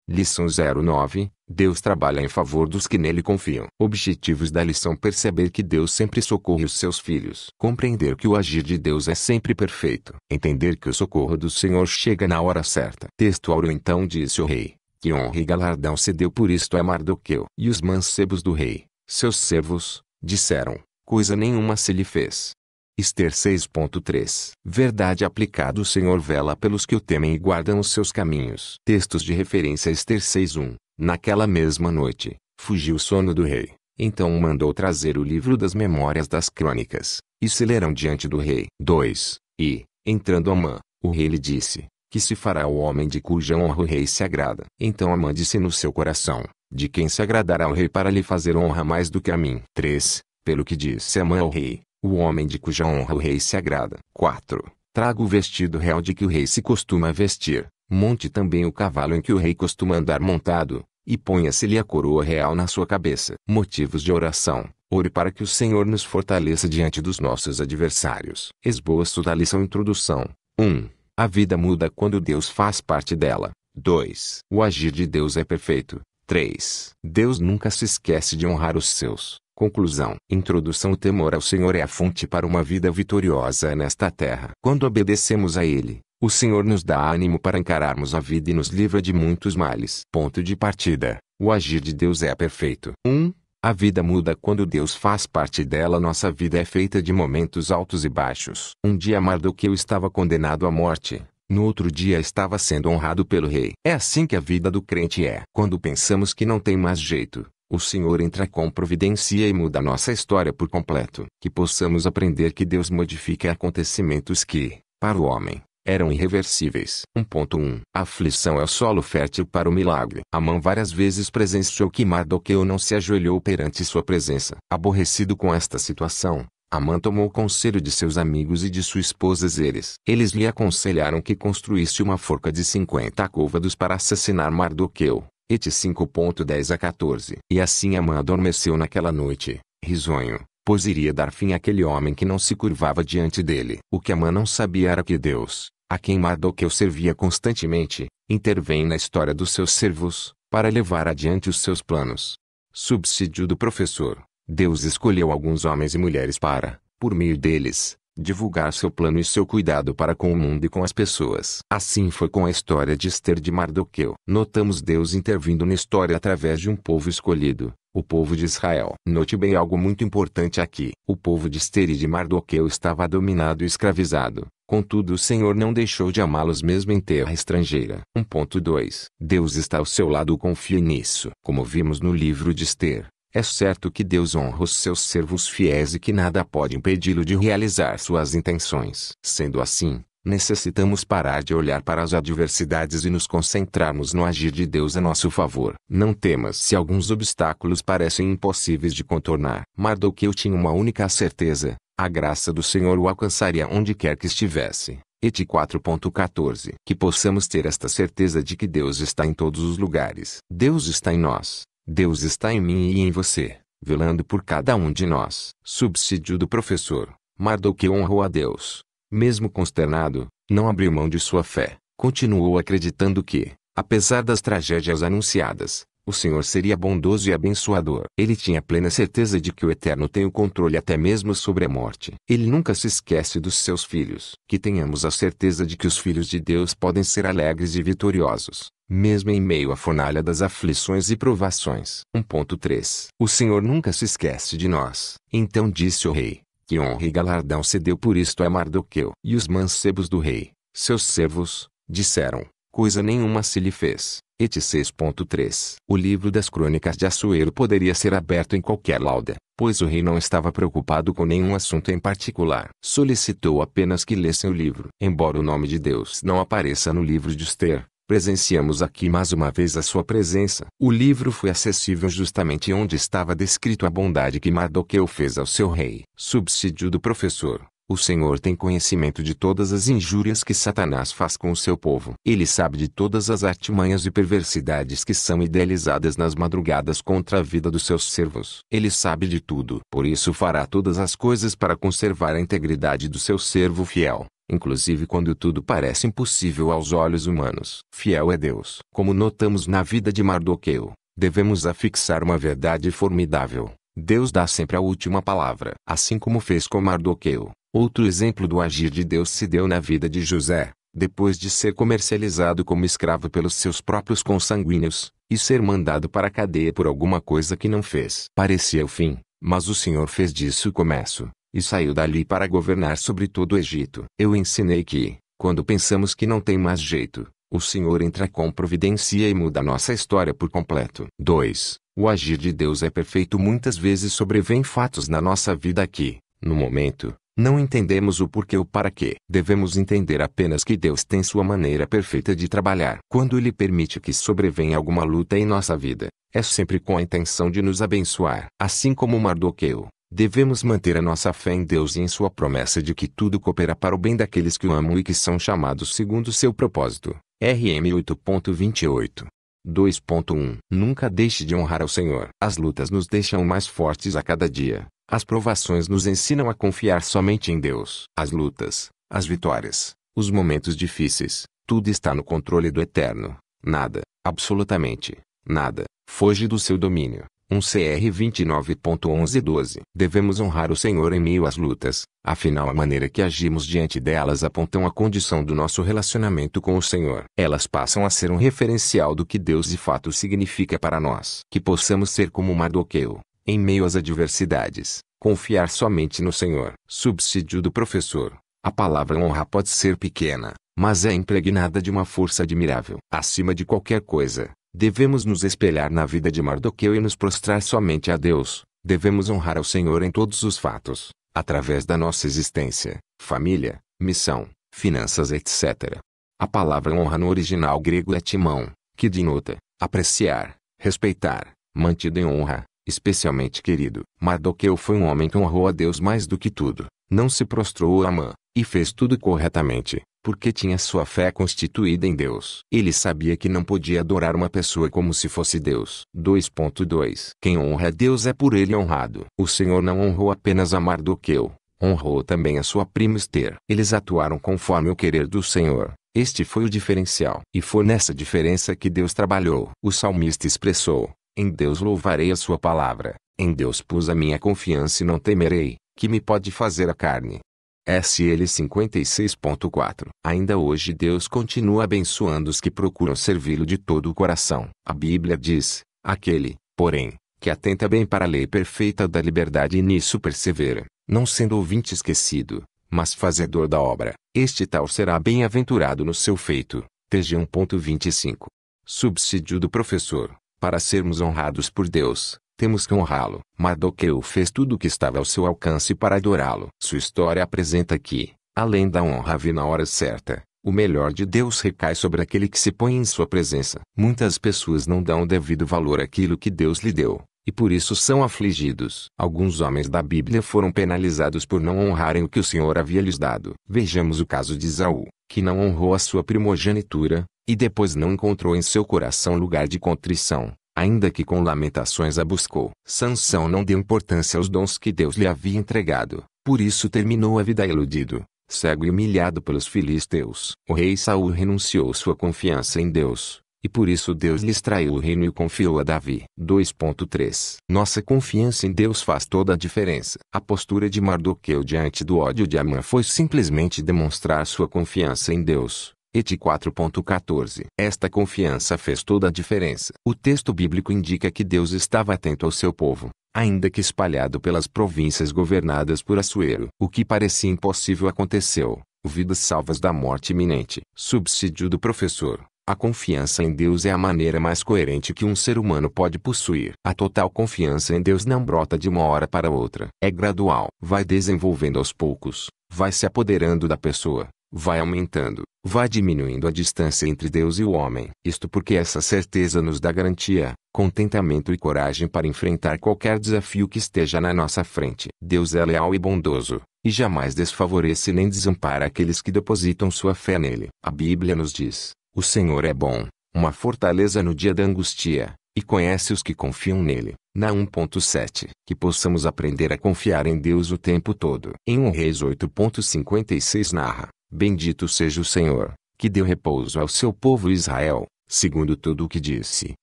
Lição 09. Deus trabalha em favor dos que nele confiam. Objetivos da lição: perceber que Deus sempre socorre os seus filhos. Compreender que o agir de Deus é sempre perfeito. Entender que o socorro do Senhor chega na hora certa. Texto áureo: então disse o rei: que honra e galardão se deu por isto a Mardoqueu. E os mancebos do rei, seus servos, disseram: coisa nenhuma se lhe fez. Ester 6.3. Verdade aplicada: o Senhor vela pelos que o temem e guardam os seus caminhos. Textos de referência: Ester 6.1. Naquela mesma noite, fugiu o sono do rei. Então mandou trazer o livro das memórias das crônicas, e se lerão diante do rei. 2. E, entrando Amã, o rei lhe disse: que se fará ao homem de cuja honra o rei se agrada? Então Amã disse no seu coração: de quem se agradará o rei para lhe fazer honra mais do que a mim? 3. Pelo que disse Amã ao rei: o homem de cuja honra o rei se agrada. 4. Traga o vestido real de que o rei se costuma vestir, monte também o cavalo em que o rei costuma andar montado, e ponha-se-lhe a coroa real na sua cabeça. Motivos de oração: ore para que o Senhor nos fortaleça diante dos nossos adversários. Esboço da lição: introdução. 1. A vida muda quando Deus faz parte dela. 2. O agir de Deus é perfeito. 3. Deus nunca se esquece de honrar os seus. Conclusão. Introdução: o temor ao Senhor é a fonte para uma vida vitoriosa nesta terra. Quando obedecemos a Ele, o Senhor nos dá ânimo para encararmos a vida e nos livra de muitos males. Ponto de partida: o agir de Deus é perfeito. 1. A vida muda quando Deus faz parte dela. Nossa vida é feita de momentos altos e baixos. Um dia Mardoqueu estava condenado à morte. No outro dia estava sendo honrado pelo rei. É assim que a vida do crente é. Quando pensamos que não tem mais jeito, o Senhor entra com providência e muda nossa história por completo. Que possamos aprender que Deus modifica acontecimentos que, para o homem, eram irreversíveis. 1.1. A aflição é o solo fértil para o milagre. Amã várias vezes presenciou que Mardoqueu não se ajoelhou perante sua presença. Aborrecido com esta situação, Amã tomou conselho de seus amigos e de sua esposa Zeres. Eles lhe aconselharam que construísse uma forca de 50 côvados para assassinar Mardoqueu. Et 5.10 a 14. E assim Amã adormeceu naquela noite, risonho, pois iria dar fim àquele homem que não se curvava diante dele. O que Amã não sabia era que Deus, a quem Mardoqueu servia constantemente, intervém na história dos seus servos, para levar adiante os seus planos. Subsídio do professor: Deus escolheu alguns homens e mulheres para, por meio deles, divulgar seu plano e seu cuidado para com o mundo e com as pessoas. Assim foi com a história de Ester de Mardoqueu. Notamos Deus intervindo na história através de um povo escolhido, o povo de Israel. Note bem algo muito importante aqui. O povo de Ester e de Mardoqueu estava dominado e escravizado. Contudo, o Senhor não deixou de amá-los mesmo em terra estrangeira. 1.2. Deus está ao seu lado, confie nisso. Como vimos no livro de Ester, é certo que Deus honra os seus servos fiéis e que nada pode impedi-lo de realizar suas intenções. Sendo assim, necessitamos parar de olhar para as adversidades e nos concentrarmos no agir de Deus a nosso favor. Não temas se alguns obstáculos parecem impossíveis de contornar. Mardoqueu tinha uma única certeza: a graça do Senhor o alcançaria onde quer que estivesse. Et 4.14. Que possamos ter esta certeza de que Deus está em todos os lugares. Deus está em nós. Deus está em mim e em você, velando por cada um de nós. Subsídio do professor: Mardoqueu honrou a Deus. Mesmo consternado, não abriu mão de sua fé. Continuou acreditando que, apesar das tragédias anunciadas, o Senhor seria bondoso e abençoador. Ele tinha plena certeza de que o Eterno tem o controle até mesmo sobre a morte. Ele nunca se esquece dos seus filhos. Que tenhamos a certeza de que os filhos de Deus podem ser alegres e vitoriosos, mesmo em meio à fornalha das aflições e provações. 1.3. O Senhor nunca se esquece de nós. Então disse o rei: que honra e galardão se deu por isto a Mardoqueu. E os mancebos do rei, seus servos, disseram: coisa nenhuma se lhe fez. Et 6.3. O livro das crônicas de Assuero poderia ser aberto em qualquer lauda, pois o rei não estava preocupado com nenhum assunto em particular. Solicitou apenas que lessem o livro. Embora o nome de Deus não apareça no livro de Ester, presenciamos aqui mais uma vez a sua presença. O livro foi acessível justamente onde estava descrito a bondade que Mardoqueu fez ao seu rei. Subsídio do professor: O Senhor tem conhecimento de todas as injúrias que Satanás faz com o seu povo. Ele sabe de todas as artimanhas e perversidades que são idealizadas nas madrugadas contra a vida dos seus servos. Ele sabe de tudo. Por isso fará todas as coisas para conservar a integridade do seu servo fiel, inclusive quando tudo parece impossível aos olhos humanos. Fiel é Deus. Como notamos na vida de Mardoqueu, devemos afixar uma verdade formidável. Deus dá sempre a última palavra. Assim como fez com Mardoqueu, outro exemplo do agir de Deus se deu na vida de José, depois de ser comercializado como escravo pelos seus próprios consanguíneos, e ser mandado para a cadeia por alguma coisa que não fez. Parecia o fim, mas o Senhor fez disso o começo, e saiu dali para governar sobre todo o Egito. Eu ensinei que, quando pensamos que não tem mais jeito, o Senhor entra com providência e muda nossa história por completo. 2. O agir de Deus é perfeito. Muitas vezes sobrevêm fatos na nossa vida que, no momento, não entendemos o porquê ou para quê. Devemos entender apenas que Deus tem sua maneira perfeita de trabalhar. Quando Ele permite que sobrevenha alguma luta em nossa vida, é sempre com a intenção de nos abençoar. Assim como Mardoqueu, devemos manter a nossa fé em Deus e em sua promessa de que tudo coopera para o bem daqueles que o amam e que são chamados segundo seu propósito. RM 8.28. 2.1 Nunca deixe de honrar ao Senhor. As lutas nos deixam mais fortes a cada dia. As provações nos ensinam a confiar somente em Deus. As lutas, as vitórias, os momentos difíceis, tudo está no controle do Eterno. Nada, absolutamente nada, foge do seu domínio. 1 Cr 29.11-12 Devemos honrar o Senhor em meio às lutas, afinal a maneira que agimos diante delas apontam a condição do nosso relacionamento com o Senhor. Elas passam a ser um referencial do que Deus de fato significa para nós. Que possamos ser como Mardoqueu, em meio às adversidades, confiar somente no Senhor. Subsídio do professor. A palavra honra pode ser pequena, mas é impregnada de uma força admirável. Acima de qualquer coisa, devemos nos espelhar na vida de Mardoqueu e nos prostrar somente a Deus. Devemos honrar ao Senhor em todos os fatos, através da nossa existência, família, missão, finanças, etc. A palavra honra no original grego é timão, que denota apreciar, respeitar, mantido em honra, especialmente querido. Mardoqueu foi um homem que honrou a Deus mais do que tudo. Não se prostrou a Amã, e fez tudo corretamente, porque tinha sua fé constituída em Deus. Ele sabia que não podia adorar uma pessoa como se fosse Deus. 2.2 Quem honra a Deus é por ele honrado. O Senhor não honrou apenas a Mardoqueu, honrou também a sua prima Ester. Eles atuaram conforme o querer do Senhor. Este foi o diferencial. E foi nessa diferença que Deus trabalhou. O salmista expressou: em Deus louvarei a sua palavra, em Deus pus a minha confiança e não temerei, que me pode fazer a carne. SL 56.4 Ainda hoje Deus continua abençoando os que procuram servi-lo de todo o coração. A Bíblia diz: aquele, porém, que atenta bem para a lei perfeita da liberdade e nisso persevera, não sendo ouvinte esquecido, mas fazedor da obra, este tal será bem-aventurado no seu feito. TG 1.25 Subsídio do professor. Para sermos honrados por Deus, temos que honrá-lo. Mardoqueu fez tudo o que estava ao seu alcance para adorá-lo. Sua história apresenta que, além da honra vir na hora certa, o melhor de Deus recai sobre aquele que se põe em sua presença. Muitas pessoas não dão o devido valor àquilo que Deus lhe deu, e por isso são afligidos. Alguns homens da Bíblia foram penalizados por não honrarem o que o Senhor havia lhes dado. Vejamos o caso de Esaú, que não honrou a sua primogenitura, e depois não encontrou em seu coração lugar de contrição, ainda que com lamentações a buscou. Sansão não deu importância aos dons que Deus lhe havia entregado, por isso terminou a vida iludido, cego e humilhado pelos filisteus. O rei Saul renunciou sua confiança em Deus, e por isso Deus lhe extraiu o reino e o confiou a Davi. 2.3 Nossa confiança em Deus faz toda a diferença. A postura de Mardoqueu diante do ódio de Amã foi simplesmente demonstrar sua confiança em Deus. Et 4.14 Esta confiança fez toda a diferença. O texto bíblico indica que Deus estava atento ao seu povo, ainda que espalhado pelas províncias governadas por Assuero. O que parecia impossível aconteceu, vidas salvas da morte iminente. Subsídio do professor. A confiança em Deus é a maneira mais coerente que um ser humano pode possuir. A total confiança em Deus não brota de uma hora para outra. É gradual. Vai desenvolvendo aos poucos, vai se apoderando da pessoa, vai aumentando, vai diminuindo a distância entre Deus e o homem. Isto porque essa certeza nos dá garantia, contentamento e coragem para enfrentar qualquer desafio que esteja na nossa frente. Deus é leal e bondoso, e jamais desfavorece nem desampara aqueles que depositam sua fé nele. A Bíblia nos diz: o Senhor é bom, uma fortaleza no dia da angústia, e conhece os que confiam nele. Na 1.7. Que possamos aprender a confiar em Deus o tempo todo. Em 1 Reis 8.56 narra: bendito seja o Senhor, que deu repouso ao seu povo Israel, segundo tudo o que disse.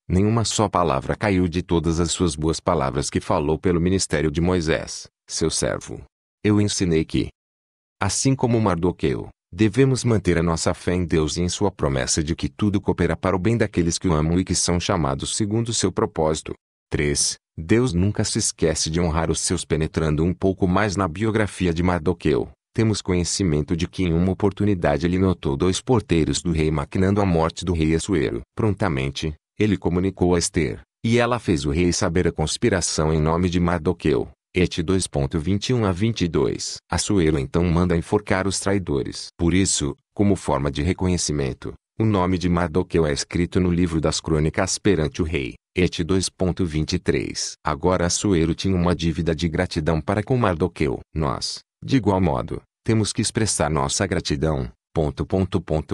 Nenhuma só palavra caiu de todas as suas boas palavras que falou pelo ministério de Moisés, seu servo. Eu ensinei que, assim como Mardoqueu, devemos manter a nossa fé em Deus e em sua promessa de que tudo coopera para o bem daqueles que o amam e que são chamados segundo seu propósito. 3. Deus nunca se esquece de honrar os seus. Penetrando um pouco mais na biografia de Mardoqueu, temos conhecimento de que em uma oportunidade ele notou 2 porteiros do rei maquinando a morte do rei Assuero. Prontamente, ele comunicou a Ester, e ela fez o rei saber a conspiração em nome de Mardoqueu. Et 2.21 a 22. Assuero então manda enforcar os traidores. Por isso, como forma de reconhecimento, o nome de Mardoqueu é escrito no livro das crônicas perante o rei. Et 2.23. Agora Assuero tinha uma dívida de gratidão para com Mardoqueu. Nós, de igual modo, temos que expressar nossa gratidão,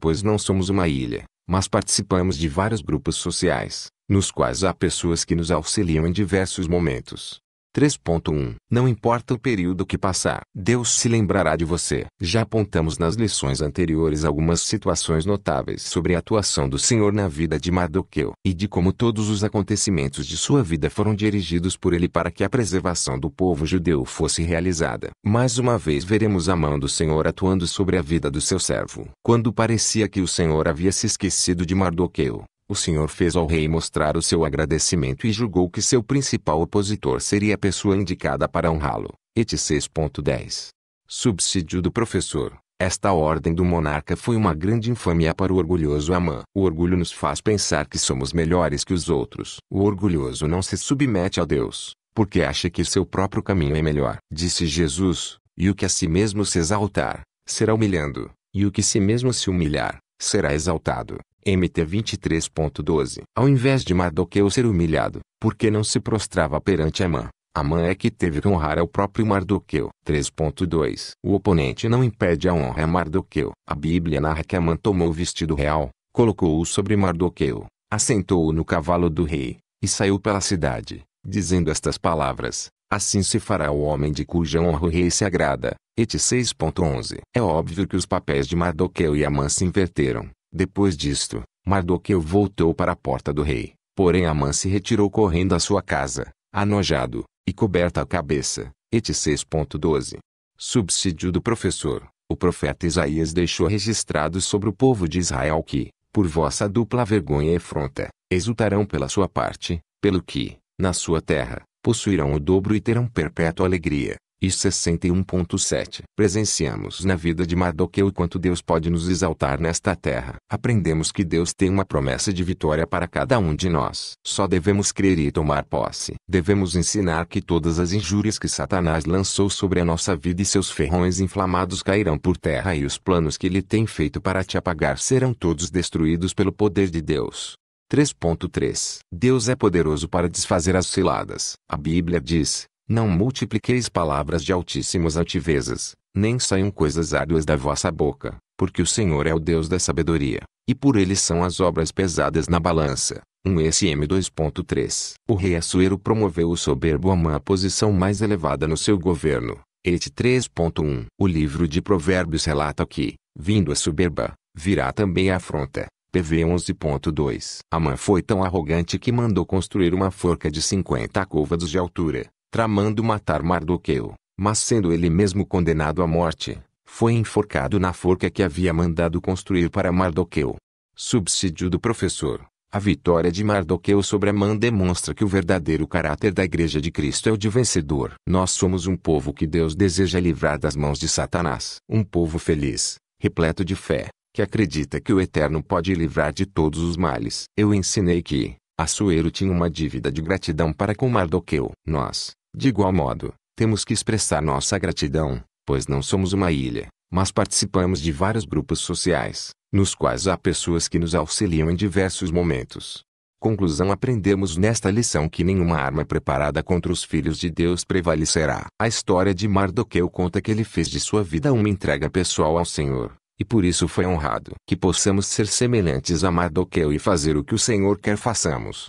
pois não somos uma ilha, mas participamos de vários grupos sociais, nos quais há pessoas que nos auxiliam em diversos momentos. 3.1. Não importa o período que passar, Deus se lembrará de você. Já apontamos nas lições anteriores algumas situações notáveis sobre a atuação do Senhor na vida de Mardoqueu, e de como todos os acontecimentos de sua vida foram dirigidos por ele para que a preservação do povo judeu fosse realizada. Mais uma vez veremos a mão do Senhor atuando sobre a vida do seu servo. Quando parecia que o Senhor havia se esquecido de Mardoqueu, o Senhor fez ao rei mostrar o seu agradecimento e julgou que seu principal opositor seria a pessoa indicada para honrá-lo. Et 6.10. Subsídio do professor. Esta ordem do monarca foi uma grande infâmia para o orgulhoso Amã. O orgulho nos faz pensar que somos melhores que os outros. O orgulhoso não se submete a Deus, porque acha que seu próprio caminho é melhor. Disse Jesus: e o que a si mesmo se exaltar, será humilhando, e o que si mesmo se humilhar, será exaltado. MT 23.12. Ao invés de Mardoqueu ser humilhado, porque não se prostrava perante Amã, Amã é que teve que honrar ao próprio Mardoqueu. 3.2. O oponente não impede a honra a Mardoqueu. A Bíblia narra que Amã tomou o vestido real, colocou-o sobre Mardoqueu, assentou-o no cavalo do rei, e saiu pela cidade, dizendo estas palavras: assim se fará ao homem de cuja honra o rei se agrada. Et 6.11. É óbvio que os papéis de Mardoqueu e Amã se inverteram. Depois disto, Mardoqueu voltou para a porta do rei, porém Amã se retirou correndo à sua casa, anojado, e coberta a cabeça. Et 6.12. Subsídio do professor. O profeta Isaías deixou registrado sobre o povo de Israel que, por vossa dupla vergonha e afronta, exultarão pela sua parte, pelo que, na sua terra, possuirão o dobro e terão perpétua alegria. E 61.7. Presenciamos na vida de Mardoqueu quanto Deus pode nos exaltar nesta terra. Aprendemos que Deus tem uma promessa de vitória para cada um de nós. Só devemos crer e tomar posse. Devemos ensinar que todas as injúrias que Satanás lançou sobre a nossa vida e seus ferrões inflamados cairão por terra e os planos que ele tem feito para te apagar serão todos destruídos pelo poder de Deus. 3.3. Deus é poderoso para desfazer as ciladas. A Bíblia diz: não multipliqueis palavras de altíssimas altivezas, nem saiam coisas árduas da vossa boca, porque o Senhor é o Deus da sabedoria, e por ele são as obras pesadas na balança. 1 SM 2.3. O rei Assuero promoveu o soberbo Amã à posição mais elevada no seu governo. Et 3.1. O livro de Provérbios relata que, vindo a soberba, virá também a afronta. PV 11.2. Amã foi tão arrogante que mandou construir uma forca de 50 côvados de altura, tramando matar Mardoqueu, mas sendo ele mesmo condenado à morte, foi enforcado na forca que havia mandado construir para Mardoqueu. Subsídio do professor. A vitória de Mardoqueu sobre Amã demonstra que o verdadeiro caráter da Igreja de Cristo é o de vencedor. Nós somos um povo que Deus deseja livrar das mãos de Satanás. Um povo feliz, repleto de fé, que acredita que o Eterno pode livrar de todos os males. Eu ensinei que Assuero tinha uma dívida de gratidão para com Mardoqueu. Nós, de igual modo, temos que expressar nossa gratidão, pois não somos uma ilha, mas participamos de vários grupos sociais, nos quais há pessoas que nos auxiliam em diversos momentos. Conclusão: aprendemos nesta lição que nenhuma arma preparada contra os filhos de Deus prevalecerá. A história de Mardoqueu conta que ele fez de sua vida uma entrega pessoal ao Senhor, e por isso foi honrado. Que possamos ser semelhantes a Mardoqueu e fazer o que o Senhor quer façamos.